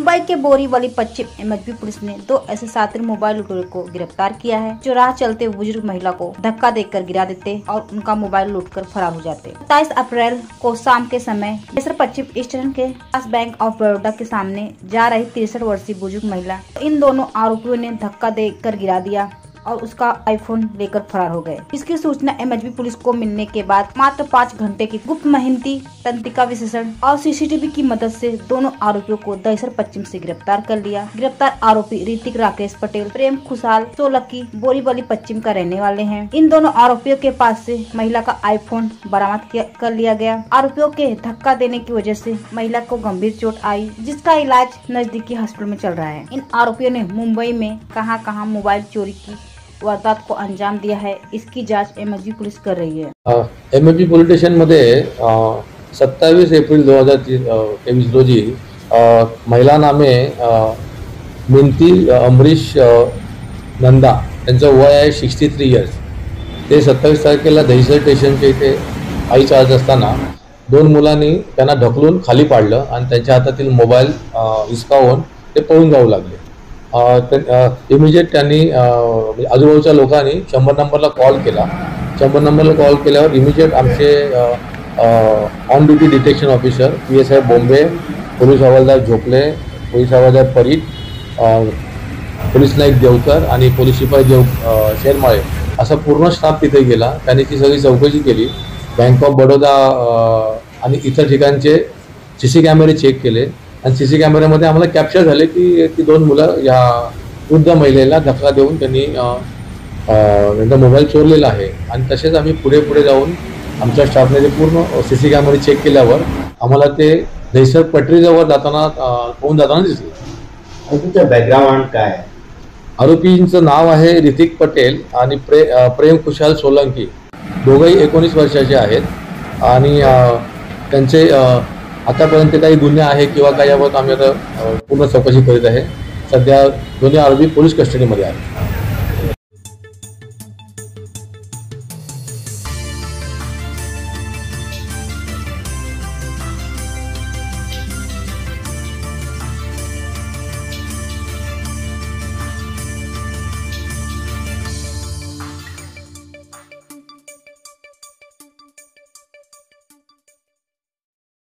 मुंबई के बोरीवली पश्चिम MHB police ने 2 ऐसे शातिर मोबाइल लुटेरों को गिरफ्तार किया है जो राह चलते बुजुर्ग महिला को धक्का देकर गिरा देते और उनका मोबाइल लूटकर फरार हो जाते। 27 अप्रैल को शाम के समय पश्चिम स्टेशन के पास बैंक ऑफ बड़ौदा के सामने जा रही 63 वर्षीय बुजुर्ग महिला इन दोनों आरोपियों ने धक्का देकर गिरा दिया और उसका आईफोन लेकर फरार हो गए। इसकी सूचना एमएचबी पुलिस को मिलने के बाद मात्र 5 घंटे की गुप्त मेहनती तंत्रिका विशेषण और सीसीटीवी की मदद से दोनों आरोपियों को दहिसर पश्चिम से गिरफ्तार कर लिया। गिरफ्तार आरोपी ऋतिक राकेश पटेल, प्रेम खुशहाल सोलंकी, बोरीवली पश्चिम का रहने वाले हैं। इन दोनों आरोपियों के पास से महिला का आईफोन बरामद कर लिया गया। आरोपियों के धक्का देने की वजह से महिला को गंभीर चोट आई, जिसका इलाज नजदीकी हॉस्पिटल में चल रहा है। इन आरोपियों ने मुंबई में कहां मोबाइल चोरी की वारदात को अंजाम दिया है, इसकी जांच एमएचबी पुलिस कर रही है। एमएचबी पोलीस स्टेशन मध्ये 27 एप्रिल 2023 रोजी महिला नामे मिनती अमरीश नंदा, त्यांचं वय आहे 63 इयर्स। ते 27 तारखेला दहिसर स्टेशनच्या इथे आई चालत असताना 2 मुलांनी त्यांना ढकलून खाली पाडलं आणि त्यांच्या हातातील मोबाईल हिसकावून ते पळून जाऊ लागले। इमिजिएट त्यांनी आजूबाजूच्या लोकांनी 100 नंबरला कॉल केला। 100 नंबरला कॉल केल्यावर इमिजिएट आमचे on duty detection officer PSI Bombay, police हवालदार झोपले, पोलीस हवालदार परीट, पोलीस नाईक देवकर आणि पोलीस शिपाई शेरमाळे असा पूर्ण स्टाफ तिथे गेला। त्यांनी ती सगळी चौकशी केली। बँक ऑफ बडोदा आणि इतर ठिकाणचे CC कॅमेरे चेक केले आणि CC कॅमेऱ्यामध्ये आम्हाला कॅप्चर झाले की ती 2 मुलं या वृद्ध महिलेला धक्का देऊन त्यांनी त्यांचा मोबाईल चोरलेला आहे। आणि तसेच आम्ही पुढे जाऊन आमच्या स्टाफने ते पूर्ण CC कॅमेरे चेक केल्यावर आम्हाला ते दहिसर पटरीजवळ पळून जाताना दिसले। आरोपीचं बॅकग्राऊंड काय? आरोपींचं नाव आहे ऋतिक पटेल आणि प्रेम खुशहाल सोलंकी, दोघंही 19 वर्षाचे आहेत आणि त्यांचे आतापर्यंत काही गुन्हे आहे किंवा काही याबाबत आम्ही आता पूर्ण चौकशी करीत आहे। सध्या दोन्ही आरोपी पोलीस कस्टडीमध्ये आहेत।